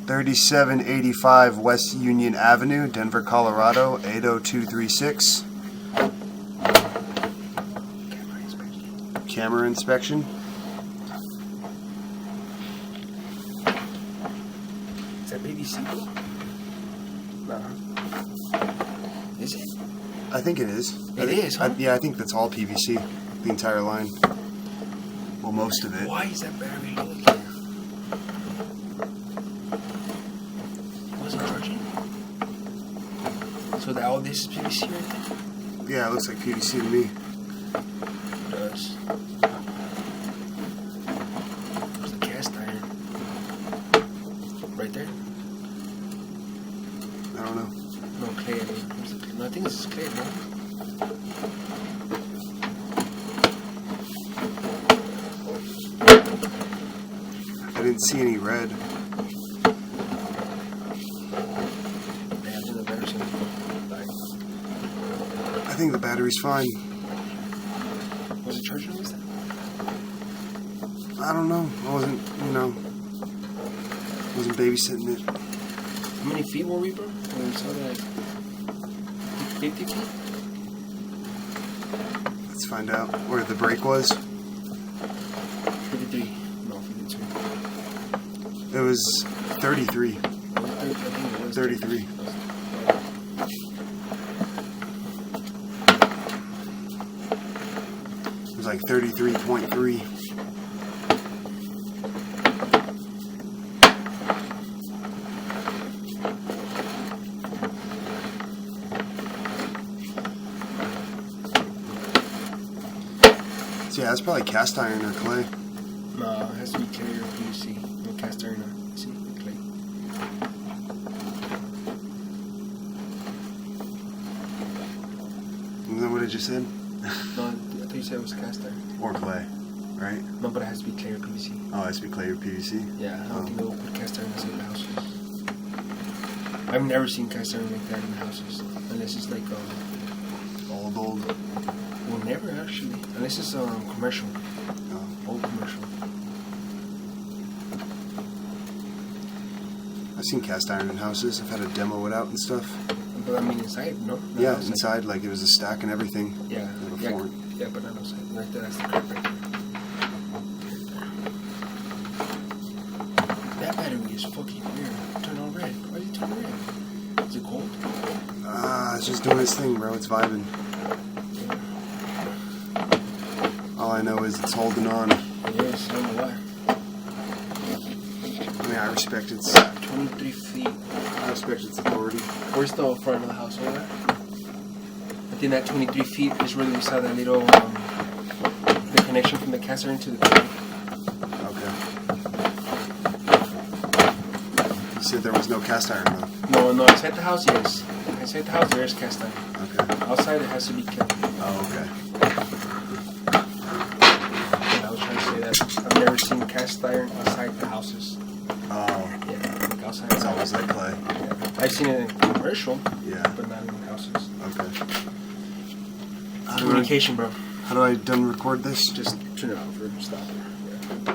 3785 West Union Avenue, Denver, Colorado, 80236. Camera inspection. Is that PVC? No. Is it? I think it is. It is, huh? Yeah, I think that's all PVC. The entire line. Well, most of it. Why is that battery low again? It wasn't charging? So all this is PVC right there? Yeah, it looks like PVC to me. It does. There's the cast iron. Right there? I don't know. No, clay. I mean, where's the clay? No, I think this is clay, no? I didn't see any red. Yeah, I think the battery's gonna die. I think the battery's fine. Was it charging or was that? I don't know. I wasn't, wasn't babysitting it. How many feet were we, bro? When we saw that? 50 feet? Let's find out where the brake was. 53. No, 52. It was 33. I think it was 33. It was like 33.3. So yeah, that's probably cast iron or clay. No, it has to be clay or PVC. No cast iron. See, clay. Isn't that what I just said? No, I thought you said it was cast iron. Or clay, right? No, but it has to be clay or PVC. Oh, it has to be clay or PVC? Yeah, I don't think they'll put cast iron inside the houses. I've never seen cast iron like that in the houses. Unless it's like, Old. well, never actually. Unless it's commercial. Oh. Old commercial. I've seen cast iron in houses. I've had to demo it out and stuff. But I mean inside, no? Not Yeah, outside. inside, like it was a stack and everything. Yeah. Little Yeah, form. yeah, but not outside. Right there, that's the crap right there. That battery is fucking weird. Turn on red. Why did it turn red? Is it cold? It's just doing its thing, bro. It's vibing. All I know is it's holding on. Yes, I don't know why. I mean, I respect its 23 feet. authority. Where's the front of the house over there? I think that 23 feet is where we saw that little, the connection from the cast iron to the tank. Okay. You said there was no cast iron though. No, inside the house, yes. Inside the house, there is cast iron. Okay. Outside, it has to be kept. Oh, okay. Yeah, I was trying to say that I've never seen cast iron outside the houses. Oh, Yeah, like outside. it's always like clay. Yeah. I've seen it in commercial, Yeah. but not in houses. Okay. Communication, bro. How do I done record this? Just turn it off or stop it.